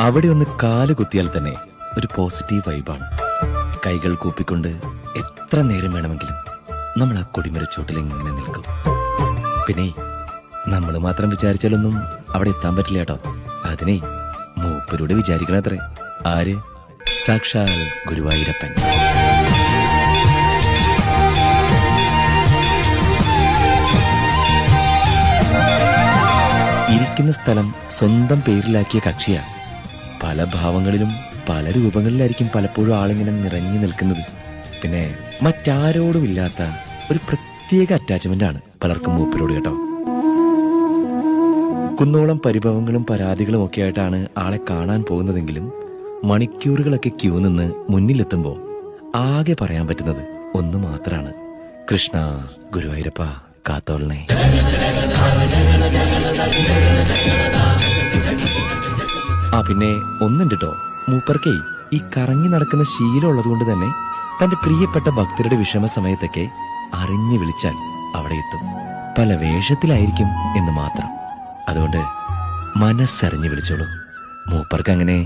അവിടെ ഒന്ന് കാല് കുത്തിയാൽ തന്നെ ഒരു പോസിറ്റീവ് വൈബാണ്. കൈകൾ കൂപ്പിക്കൊണ്ട് എത്ര നേരം വേണമെങ്കിലും നമ്മൾ ആ കൊടിമരച്ചോട്ടിൽ ഇങ്ങനെ നിൽക്കും. പിന്നെ നമ്മൾ മാത്രം വിചാരിച്ചാലൊന്നും അവിടെ എത്താൻ പറ്റില്ല കേട്ടോ. അതിനെ മൂപ്പരോട് വിചാരിക്കണത്രേ. ആര്? സാക്ഷാൽ ഗുരുവായൂരപ്പൻ. ഇരിക്കുന്ന സ്ഥലം സ്വന്തം പേരിലാക്കിയ കക്ഷിയാ. പല ഭാവങ്ങളിലും പല രൂപങ്ങളിലായിരിക്കും പലപ്പോഴും ആളിങ്ങനെ നിറഞ്ഞു നിൽക്കുന്നത്. പിന്നെ മറ്റാരോടും ഇല്ലാത്ത ഒരു പ്രത്യേക അറ്റാച്ച്മെന്റ് ആണ് പലർക്കും മൂപ്പരോട് കേട്ടോ. കുന്നോളം പരിഭവങ്ങളും പരാതികളും ഒക്കെ ആയിട്ടാണ് ആളെ കാണാൻ പോകുന്നതെങ്കിലും മണിക്കൂറുകളൊക്കെ ക്യൂ നിന്ന് മുന്നിലെത്തുമ്പോ ആകെ പറയാൻ പറ്റുന്നത് ഒന്ന് മാത്രാണ്: കൃഷ്ണ ഗുരുവായൂരപ്പ കാത്തോളണേ. പിന്നെ ഒന്നുണ്ട് കേട്ടോ, മൂപ്പർക്കേ ഈ കറങ്ങി നടക്കുന്ന ശീലമുള്ളത് കൊണ്ട് തന്നെ തന്റെ പ്രിയപ്പെട്ട ഭക്തരുടെ വിഷമ സമയത്തൊക്കെ അറിഞ്ഞു വിളിച്ചാൽ അവിടെ എത്തും. പല വേഷത്തിലായിരിക്കും എന്ന് മാത്രം. അതുകൊണ്ട് മനസ്സറിഞ്ഞു വിളിച്ചോളൂ. മൂപ്പർക്ക് അങ്ങനെ